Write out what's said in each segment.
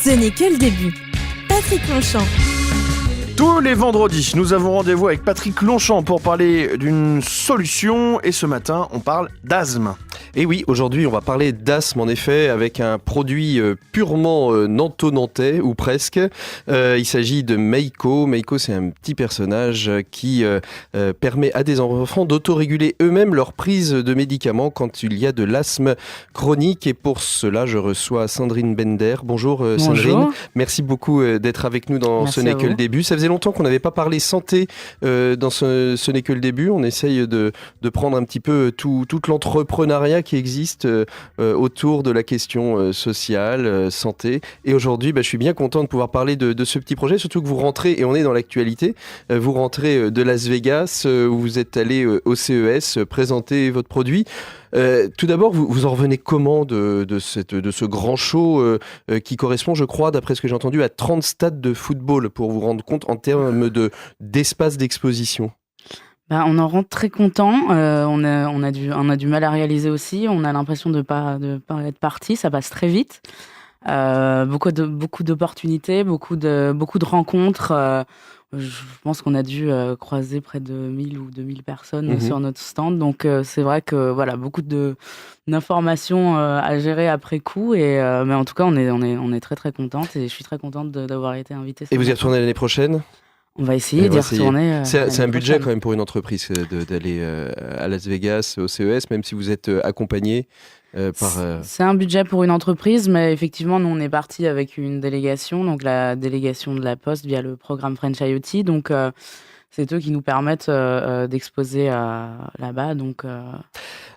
Ce n'est que le début. Patrick Longchamp. Tous les vendredis, nous avons rendez-vous avec Patrick Longchamp pour parler d'une solution. Et ce matin, on parle d'asthme. Et oui, aujourd'hui, on va parler d'asthme, en effet, avec un produit purement nantais, ou presque. Il s'agit de Meiko. Meiko, c'est un petit personnage qui permet à des enfants d'autoréguler eux-mêmes leur prise de médicaments quand il y a de l'asthme chronique. Et pour cela, je reçois Sandrine Bender. Bonjour, Sandrine. Merci beaucoup d'être avec nous dans Ce n'est que le début. Ça faisait longtemps qu'on n'avait pas parlé santé dans Ce n'est que le début. On essaye de prendre un petit peu tout l'entrepreneuriat qui existe autour de la question sociale, santé. Et aujourd'hui, je suis bien content de pouvoir parler de ce petit projet, surtout que vous rentrez, et on est dans l'actualité, vous rentrez de Las Vegas, où vous êtes allé au CES présenter votre produit. Tout d'abord, vous en revenez comment de ce grand show qui correspond, je crois, d'après ce que j'ai entendu, à 30 stades de football, pour vous rendre compte en termes d'espace d'exposition? On en rentre très content. On a du mal à réaliser aussi. On a l'impression de pas être parti. Ça passe très vite. Beaucoup d'opportunités, beaucoup de rencontres. Je pense qu'on a dû croiser près de 1000 ou 2000 personnes sur notre stand. Donc c'est vrai que voilà, beaucoup d'informations à gérer après coup. Mais en tout cas, on est très très contente, et je suis très contente d'avoir été invitée. Et vous y retournez l'année prochaine? On va essayer d'y retourner. C'est un budget quand même pour une entreprise d'aller à Las Vegas, au CES, même si vous êtes accompagné par... C'est un budget pour une entreprise, mais effectivement, nous, on est parti avec une délégation, donc la délégation de la Poste via le programme French IoT. Donc, c'est eux qui nous permettent d'exposer là-bas. Donc,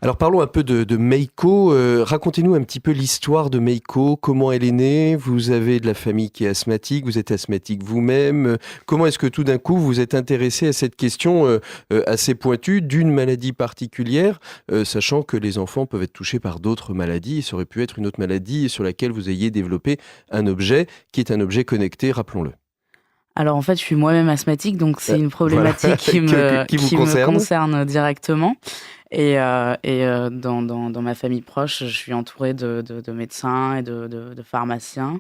Alors parlons un peu de Meiko. Racontez-nous un petit peu l'histoire de Meiko, comment elle est née. Vous avez de la famille qui est asthmatique, vous êtes asthmatique vous-même. Comment est-ce que tout d'un coup vous êtes intéressé à cette question assez pointue d'une maladie particulière, sachant que les enfants peuvent être touchés par d'autres maladies, et ça aurait pu être une autre maladie sur laquelle vous ayez développé un objet qui est un objet connecté, rappelons-le. Alors en fait, je suis moi-même asthmatique, donc c'est une problématique qui me concerne directement. Et dans ma famille proche, je suis entourée de médecins et de pharmaciens.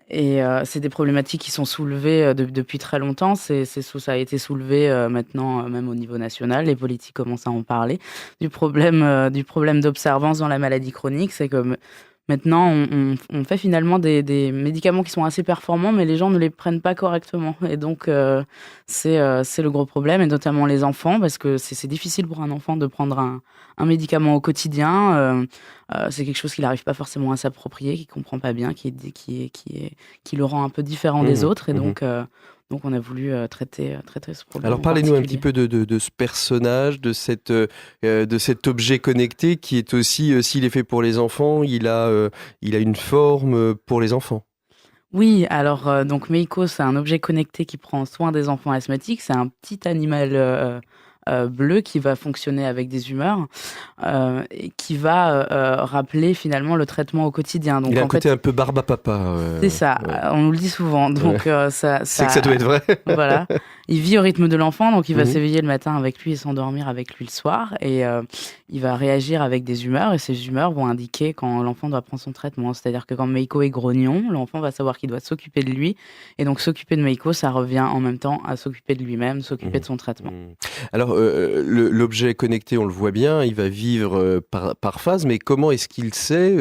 Et c'est des problématiques qui sont soulevées depuis très longtemps. Ça a été soulevé maintenant, même au niveau national. Les politiques commencent à en parler. Du problème d'observance dans la maladie chronique, c'est que maintenant, on fait finalement des médicaments qui sont assez performants, mais les gens ne les prennent pas correctement. Et donc, c'est le gros problème, et notamment les enfants, parce que c'est difficile pour un enfant de prendre un médicament au quotidien. C'est quelque chose qu'il n'arrive pas forcément à s'approprier, qu'il ne comprend pas bien, qui le rend un peu différent des autres. Et donc, on a voulu traiter ce problème. Alors, parlez-nous un petit peu de ce personnage, de cet objet connecté qui est aussi, s'il est fait pour les enfants, il a une forme pour les enfants. Oui, alors donc Meiko, c'est un objet connecté qui prend soin des enfants asthmatiques. C'est un petit animal bleu qui va fonctionner avec des humeurs et qui va rappeler finalement le traitement au quotidien. Donc, il a un côté un peu barbe à papa. C'est ça, on nous le dit souvent. Donc, c'est que ça doit être vrai. Voilà. Il vit au rythme de l'enfant, donc il va s'éveiller le matin avec lui et s'endormir avec lui le soir. Et il va réagir avec des humeurs, et ces humeurs vont indiquer quand l'enfant doit prendre son traitement. C'est-à-dire que quand Meiko est grognon, l'enfant va savoir qu'il doit s'occuper de lui. Et donc s'occuper de Meiko, ça revient en même temps à s'occuper de lui-même, s'occuper de son traitement. Alors, l'objet connecté, on le voit bien, il va vivre par phase, mais comment est-ce qu'il sait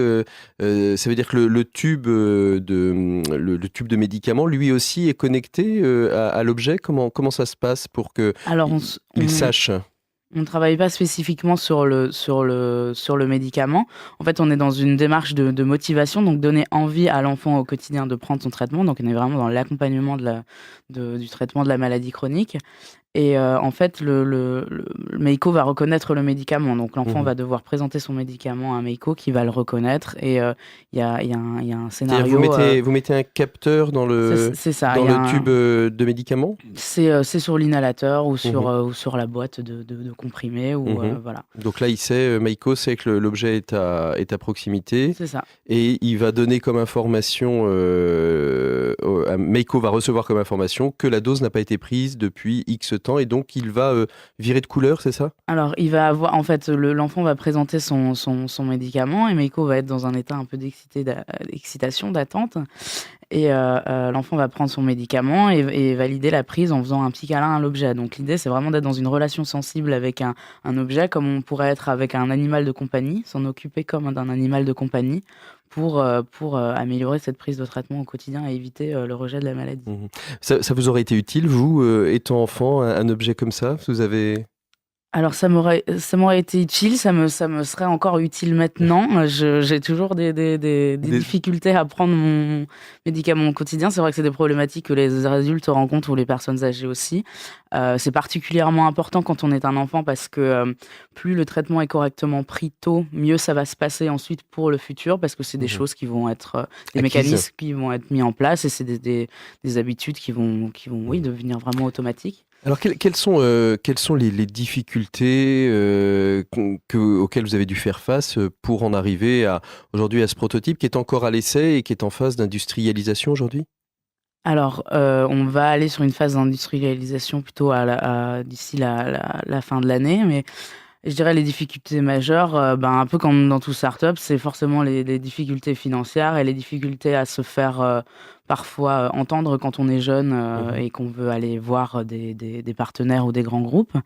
ça veut dire que le tube de médicaments, lui aussi, est connecté à l'objet. Comment ça se passe pour qu'il sache? On ne travaille pas spécifiquement sur le médicament. En fait, on est dans une démarche de motivation, donc donner envie à l'enfant au quotidien de prendre son traitement. Donc, on est vraiment dans l'accompagnement du traitement de la maladie chronique. Et en fait, le Meiko va reconnaître le médicament. Donc, l'enfant va devoir présenter son médicament à Meiko qui va le reconnaître. Et il y a un scénario... Vous mettez un capteur dans le tube de médicament? C'est sur l'inhalateur ou sur la boîte de comprimés. Voilà. Donc là, Meiko sait que l'objet est à proximité. C'est ça. Et il va donner comme information... Meiko va recevoir comme information que la dose n'a pas été prise depuis X temps et donc il va virer de couleur, c'est ça ? Alors, il va avoir, en fait, l'enfant va présenter son médicament et Meiko va être dans un état un peu d'excitation, d'attente. Et l'enfant va prendre son médicament et valider la prise en faisant un petit câlin à l'objet. Donc l'idée, c'est vraiment d'être dans une relation sensible avec un objet, comme on pourrait être avec un animal de compagnie, s'en occuper comme d'un animal de compagnie pour améliorer cette prise de traitement au quotidien et éviter le rejet de la maladie. Mmh. Ça vous aurait été utile, vous, étant enfant, un objet comme ça ? Vous avez... Alors ça m'aurait été utile, ça me serait encore utile maintenant. J'ai toujours des difficultés à prendre mon médicament au quotidien. C'est vrai que c'est des problématiques que les adultes rencontrent ou les personnes âgées aussi. C'est particulièrement important quand on est un enfant parce que plus le traitement est correctement pris tôt, mieux ça va se passer ensuite pour le futur parce que c'est des choses qui vont être des mécanismes qui vont être mis en place et c'est des habitudes qui vont devenir vraiment automatiques. Alors, quelles sont les difficultés auxquelles vous avez dû faire face pour en arriver aujourd'hui à ce prototype qui est encore à l'essai et qui est en phase d'industrialisation aujourd'hui ? Alors, on va aller sur une phase d'industrialisation plutôt d'ici la fin de l'année, mais je dirais les difficultés majeures, un peu comme dans tout start-up, c'est forcément les difficultés financières et les difficultés à se faire parfois entendre quand on est jeune et qu'on veut aller voir des partenaires ou des grands groupes.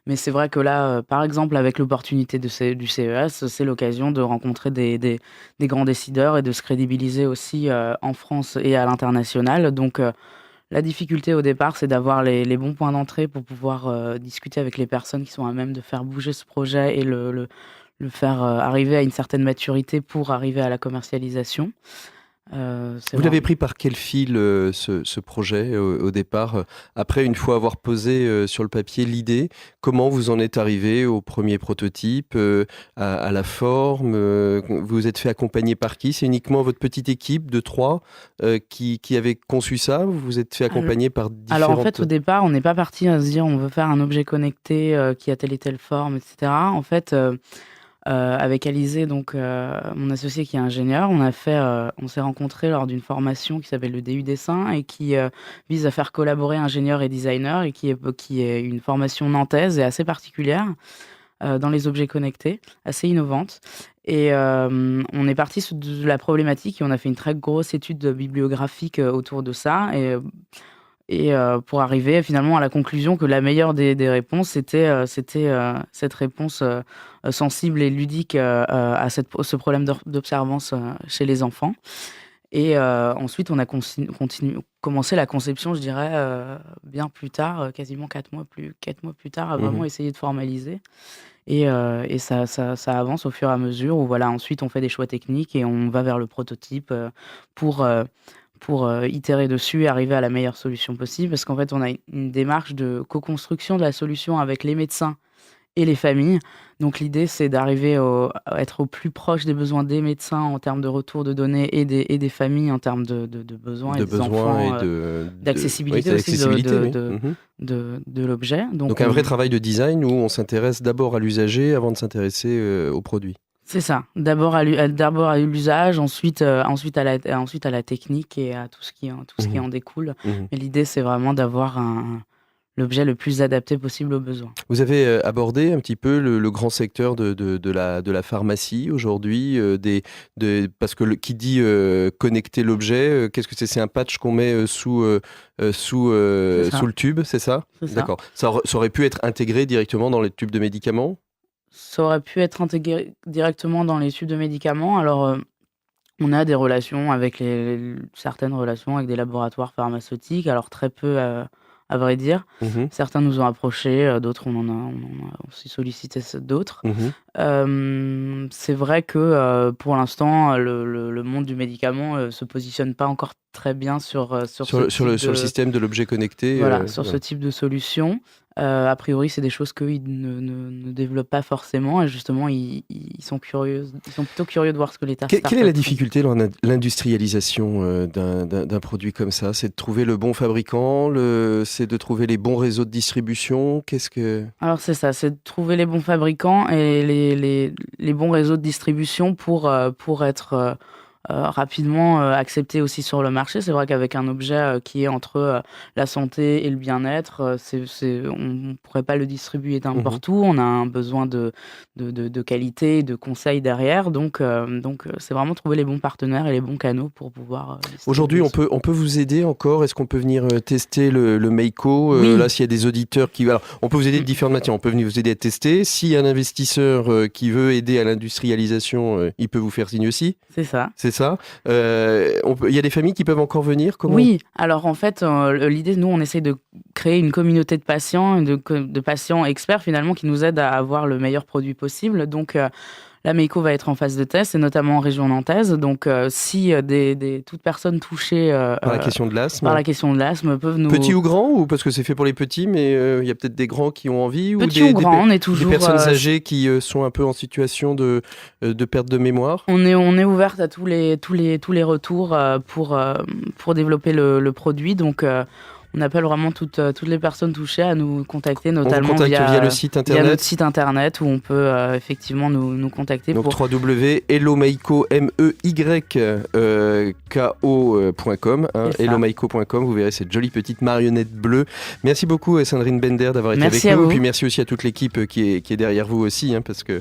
Mais c'est vrai que là, par exemple, avec l'opportunité du CES, c'est l'occasion de rencontrer des grands décideurs et de se crédibiliser aussi en France et à l'international. Donc, la difficulté au départ, c'est d'avoir les bons points d'entrée pour pouvoir discuter avec les personnes qui sont à même de faire bouger ce projet et le faire arriver à une certaine maturité pour arriver à la commercialisation. Vous l'avez pris par quel fil ce projet au départ après, une fois avoir posé sur le papier l'idée, comment vous en êtes arrivé au premier prototype, à la forme vous vous êtes fait accompagner par qui ? C'est uniquement votre petite équipe de 3 qui avait conçu ça ? Vous vous êtes fait accompagner par différentes... Alors en fait, au départ, on n'est pas parti à se dire on veut faire un objet connecté qui a telle et telle forme, etc. En fait... avec Alizé, donc mon associé qui est ingénieur, on s'est rencontrés lors d'une formation qui s'appelle le DU Dessin et qui vise à faire collaborer ingénieurs et designers et qui est une formation nantaise et assez particulière dans les objets connectés, assez innovante. Et on est parti de la problématique et on a fait une très grosse étude bibliographique autour de ça et pour arriver finalement à la conclusion que la meilleure des réponses, c'était cette réponse sensible et ludique à ce problème d'observance chez les enfants. Et ensuite, on a commencé la conception, je dirais, bien plus tard, quasiment 4 mois plus tard, à vraiment essayer de formaliser. Et ça avance au fur et à mesure où voilà, ensuite on fait des choix techniques et on va vers le prototype pour itérer dessus et arriver à la meilleure solution possible. Parce qu'en fait, on a une démarche de co-construction de la solution avec les médecins et les familles. Donc l'idée, c'est d'arriver à être au plus proche des besoins des médecins en termes de retour de données et des familles en termes de besoins et des enfants, d'accessibilité aussi de l'objet. Donc un vrai travail de design où on s'intéresse d'abord à l'usager avant de s'intéresser au produit. C'est ça. D'abord à l'usage, ensuite à la technique et à tout ce qui en découle. Mais l'idée, c'est vraiment d'avoir l'objet le plus adapté possible aux besoins. Vous avez abordé un petit peu le grand secteur de la pharmacie aujourd'hui, parce que qui dit connecter l'objet, qu'est-ce que c'est ? C'est un patch qu'on met sous le tube, c'est ça ? C'est ça. D'accord. Ça aurait pu être intégré directement dans les tubes de médicaments ? Ça aurait pu être intégré directement dans les tubes de médicaments. Alors, on a des relations avec certaines relations avec des laboratoires pharmaceutiques, alors très peu à vrai dire. Certains nous ont approchés, d'autres on a aussi sollicité d'autres. C'est vrai que pour l'instant, le monde du médicament se positionne pas encore très bien sur le système de l'objet connecté. Ce type de solution. A priori, c'est des choses qu'ils ne développent pas forcément et justement, ils sont plutôt curieux de voir ce que l'État fait. Quelle est la difficulté dans l'industrialisation d'un produit comme ça ? C'est de trouver le bon fabricant, c'est de trouver les bons réseaux de distribution. Alors c'est ça, c'est de trouver les bons fabricants et les bons réseaux de distribution pour être rapidement accepté aussi sur le marché. C'est vrai qu'avec un objet qui est entre la santé et le bien-être, on ne pourrait pas le distribuer n'importe où. On a un besoin de qualité, de conseils derrière. Donc c'est vraiment trouver les bons partenaires et les bons canaux pour pouvoir Aujourd'hui, on peut vous aider encore. Est-ce qu'on peut venir tester le Meiko? Oui. Là, s'il y a des auditeurs qui... Alors, on peut vous aider de différentes manières. On peut venir vous aider à tester. S'il y a un investisseur qui veut aider à l'industrialisation, il peut vous faire signe aussi. C'est ça. C'est ça. Il y a des familles qui peuvent encore venir? Oui. Alors, en fait, l'idée, nous, on essaie de créer une communauté de patients, de patients experts, finalement, qui nous aident à avoir le meilleur produit possible. Donc, la Meiko va être en phase de test, et notamment en région nantaise. Donc, si toute personne touchée par la question de l'asthme, peuvent nous... Petits ou grands, ou parce que c'est fait pour les petits, mais il y a peut-être des grands qui ont envie, petits ou grands, on est toujours... Des personnes âgées qui sont un peu en situation de perte de mémoire. On est ouverte à tous les retours pour développer le produit. Donc, on appelle vraiment toutes les personnes touchées à nous contacter, notamment via le site internet. Via notre site internet, où on peut effectivement nous contacter. Donc www.hellomeiko, MEYKO.com, hellomeiko.com. Vous verrez cette jolie petite marionnette bleue. Merci beaucoup Sandrine Bender d'avoir été avec nous. Et puis merci aussi à toute l'équipe qui est derrière vous aussi, parce que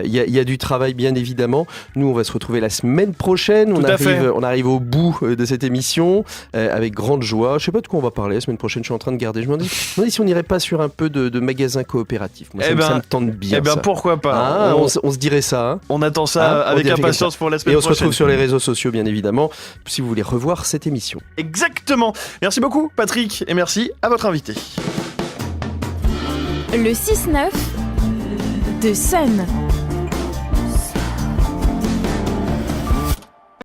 y a du travail bien évidemment. Nous on va se retrouver la semaine prochaine. On arrive au bout de cette émission avec grande joie. Je sais pas de quoi on va parler la semaine prochaine, je suis en train de garder. Je me dis si on n'irait pas sur un peu de magasins coopératifs. Moi, ça me tente bien. Pourquoi pas, on se dirait ça. On attend ça avec impatience pour la semaine prochaine. Et on se retrouve sur les réseaux sociaux, bien évidemment, si vous voulez revoir cette émission. Exactement. Merci beaucoup, Patrick, et merci à votre invité. Le 6-9 de Sun.